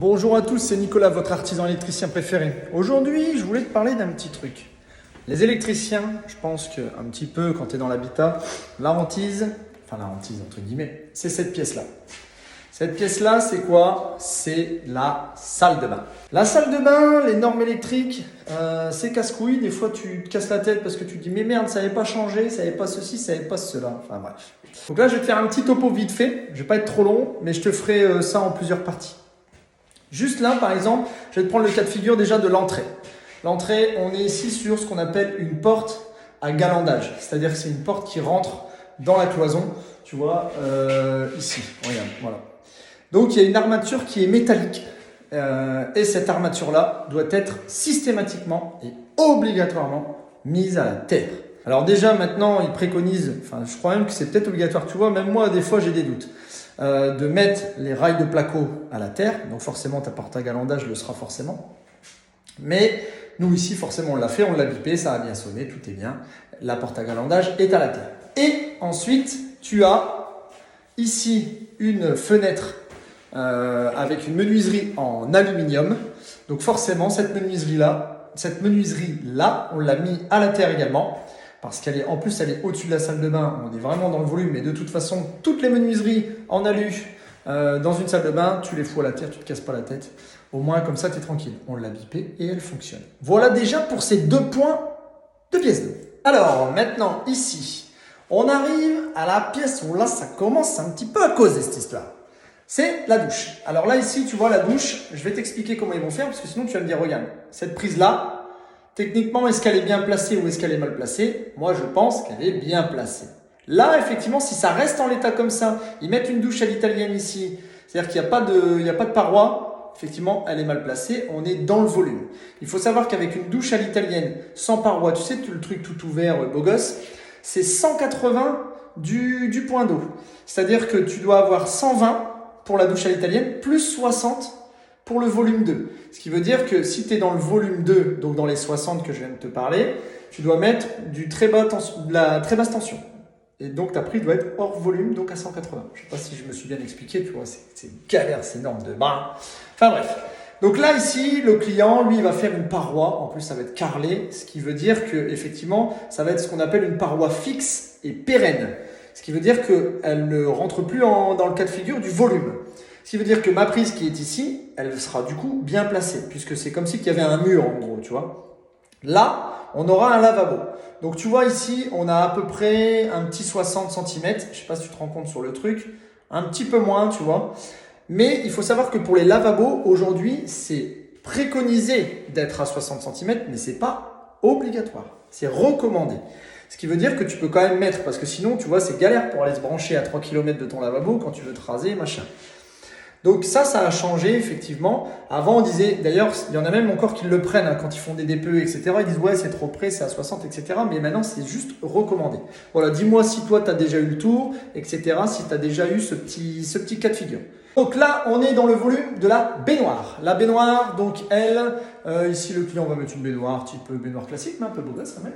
Bonjour à tous, c'est Nicolas, votre artisan électricien préféré. Aujourd'hui, je voulais te parler d'un petit truc. Les électriciens, je pense qu'un petit peu quand tu es dans l'habitat, la hantise entre guillemets, c'est cette pièce-là. Cette pièce-là, c'est quoi? C'est la salle de bain. La salle de bain, les normes électriques, c'est casse-couille. Des fois, tu te casses la tête parce que tu te dis mais merde, ça n'avait pas changé, ça n'avait pas ceci, ça n'avait pas cela. Enfin bref. Donc là, je vais te faire un petit topo vite fait. Je ne vais pas être trop long, mais je te ferai ça en plusieurs parties. Juste là, par exemple, je vais te prendre le cas de figure déjà de l'entrée. L'entrée, on est ici sur ce qu'on appelle une porte à galandage. C'est-à-dire que c'est une porte qui rentre dans la cloison. Tu vois, ici, regarde, voilà. Donc, il y a une armature qui est métallique. Et cette armature-là doit être systématiquement et obligatoirement mise à la terre. Alors déjà, maintenant, ils préconisent, je crois même que c'est peut-être obligatoire. Tu vois, même moi, des fois, j'ai des doutes. De mettre les rails de placo à la terre. Donc forcément, ta porte à galandage le sera forcément. Mais nous ici, forcément, on l'a fait, on l'a bipé, ça a bien sonné, tout est bien. La porte à galandage est à la terre. Et ensuite, tu as ici une fenêtre avec une menuiserie en aluminium. Donc forcément, cette menuiserie-là, on l'a mis à la terre également. Parce qu'elle est, en plus, elle est au-dessus de la salle de bain. On est vraiment dans le volume. Mais de toute façon, toutes les menuiseries en alu dans une salle de bain, tu les fous à la terre, tu ne te casses pas la tête. Au moins, comme ça, tu es tranquille. On l'a bipé et elle fonctionne. Voilà déjà pour ces 2 points de pièce 2. Alors, maintenant, ici, on arrive à la pièce où là, ça commence un petit peu à causer cette histoire. C'est la douche. Alors là, ici, tu vois la douche. Je vais t'expliquer comment ils vont faire parce que sinon, tu vas me dire, regarde, cette prise-là, techniquement, est-ce qu'elle est bien placée ou est-ce qu'elle est mal placée? Moi, je pense qu'elle est bien placée. Là, effectivement, si ça reste en l'état comme ça, ils mettent une douche à l'italienne ici, c'est-à-dire qu'il n'y a pas de paroi, effectivement, elle est mal placée, on est dans le volume. Il faut savoir qu'avec une douche à l'italienne, sans paroi, tu sais, le truc tout ouvert, beau gosse, c'est 180 du point d'eau. C'est-à-dire que tu dois avoir 120 pour la douche à l'italienne, plus 60 pour le volume 2. Ce qui veut dire que si tu es dans le volume 2, donc dans les 60 que je viens de te parler, tu dois mettre de la très basse tension. Et donc ta prise doit être hors volume, donc à 180. Je ne sais pas si je me suis bien expliqué, tu vois, c'est une galère, c'est énorme de bain. Enfin bref. Donc là, ici, le client, lui, il va faire une paroi. En plus, ça va être carrelé, ce qui veut dire que effectivement, ça va être ce qu'on appelle une paroi fixe et pérenne. Ce qui veut dire qu'elle ne rentre plus dans le cas de figure du volume. Ce qui veut dire que ma prise qui est ici, elle sera du coup bien placée, puisque c'est comme si il y avait un mur en gros, tu vois. Là, on aura un lavabo. Donc tu vois ici, on a à peu près un petit 60 cm. Je ne sais pas si tu te rends compte sur le truc. Un petit peu moins, tu vois. Mais il faut savoir que pour les lavabos, aujourd'hui, c'est préconisé d'être à 60 cm, mais ce n'est pas obligatoire. C'est recommandé. Ce qui veut dire que tu peux quand même mettre, parce que sinon, tu vois, c'est galère pour aller se brancher à 3 km de ton lavabo quand tu veux te raser, machin. Donc ça a changé effectivement. Avant on disait, d'ailleurs il y en a même encore qui le prennent quand ils font des DPE, etc. Ils disent ouais c'est trop près, c'est à 60, etc. Mais maintenant c'est juste recommandé. Voilà, dis-moi si toi tu as déjà eu le tour, etc. Si tu as déjà eu ce petit cas de figure. Donc là on est dans le volume de la baignoire. La baignoire, donc elle, ici le client va mettre une baignoire type baignoire classique, mais un peu beau gosse quand même.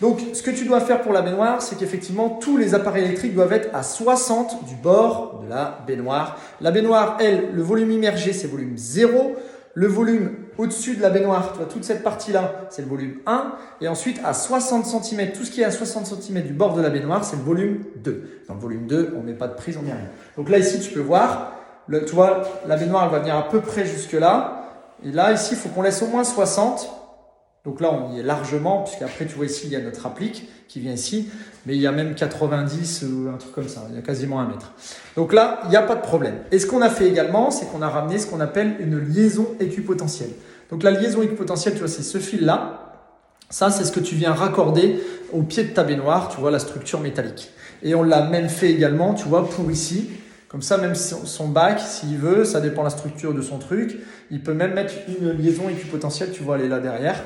Donc, ce que tu dois faire pour la baignoire, c'est qu'effectivement, tous les appareils électriques doivent être à 60 du bord de la baignoire. La baignoire, elle, le volume immergé, c'est volume 0. Le volume au-dessus de la baignoire, tu vois, toute cette partie-là, c'est le volume 1. Et ensuite, à 60 cm, tout ce qui est à 60 cm du bord de la baignoire, c'est le volume 2. Dans le volume 2, on ne met pas de prise, on n'y a rien. Donc là, ici, tu peux voir, tu vois, la baignoire, elle va venir à peu près jusque-là. Et là, ici, il faut qu'on laisse au moins 60. Donc là, on y est largement, puisqu'après, tu vois ici, il y a notre applique qui vient ici, mais il y a même 90 ou un truc comme ça, il y a quasiment 1 mètre. Donc là, il n'y a pas de problème. Et ce qu'on a fait également, c'est qu'on a ramené ce qu'on appelle une liaison équipotentielle. Donc la liaison équipotentielle, tu vois, c'est ce fil-là. Ça, c'est ce que tu viens raccorder au pied de ta baignoire, tu vois, la structure métallique. Et on l'a même fait également, tu vois, pour ici. Comme ça, même son bac, s'il veut, ça dépend de la structure de son truc, il peut même mettre une liaison équipotentielle, tu vois, elle est là derrière.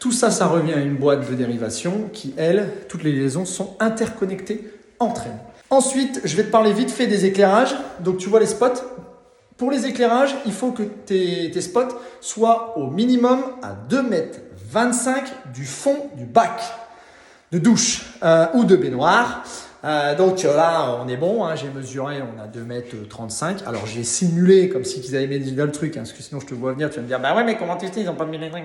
Tout ça, ça revient à une boîte de dérivation qui, elle, toutes les liaisons sont interconnectées entre elles. Ensuite, je vais te parler vite fait des éclairages. Donc, tu vois les spots. Pour les éclairages, il faut que tes spots soient au minimum à 2,25 m du fond du bac de douche ou de baignoire. Là, on est bon, hein, j'ai mesuré, on a 2,35 m. Alors j'ai simulé comme si ils avaient mis déjà le truc, hein, parce que sinon je te vois venir, tu vas me dire, bah ouais, mais comment tu sais, ils ont pas mis les trucs.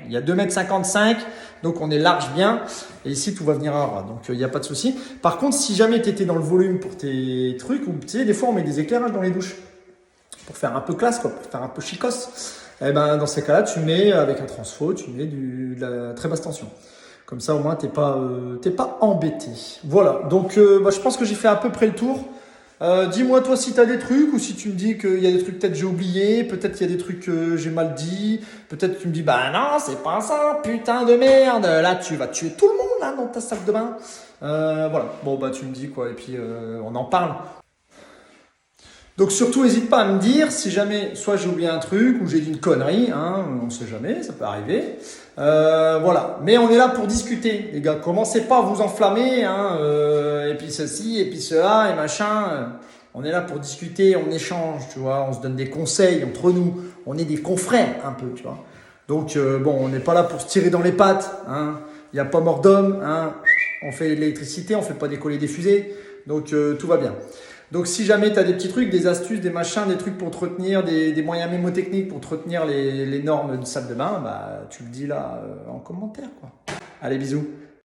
Il y a 2,55 m, donc on est large bien. Et ici, tout va venir à ras, donc il n'y a pas de souci. Par contre, si jamais tu étais dans le volume pour tes trucs, ou tu sais, des fois on met des éclairages dans les douches pour faire un peu classe, quoi, pour faire un peu chicos. Et ben, dans ces cas-là, tu mets avec un transfo, tu mets de la très basse tension. Comme ça, au moins, t'es pas embêté. Voilà. Donc, je pense que j'ai fait à peu près le tour. Dis-moi toi si tu as des trucs ou si tu me dis qu'il y a des trucs peut-être j'ai oublié, peut-être qu'il y a des trucs que j'ai mal dit, peut-être tu me dis bah non c'est pas ça, putain de merde, là tu vas tuer tout le monde là dans ta salle de bain. Voilà, bon bah tu me dis quoi et puis on en parle. Donc surtout n'hésite pas à me dire si jamais soit j'ai oublié un truc ou j'ai dit une connerie, hein, on sait jamais, ça peut arriver. Voilà, mais on est là pour discuter, les gars. Commencez pas à vous enflammer, hein, et puis ceci, et puis cela, et machin. On est là pour discuter, on échange, tu vois, on se donne des conseils entre nous. On est des confrères un peu, tu vois. Donc bon, on n'est pas là pour se tirer dans les pattes, hein. Il n'y a pas mort d'homme, hein. On fait de l'électricité, on fait pas décoller des fusées, donc tout va bien. Donc si jamais tu as des petits trucs, des astuces, des machins, des trucs pour te retenir, des moyens mémotechniques pour te retenir les normes de salle de bain, bah tu le dis là en commentaire quoi. Allez bisous.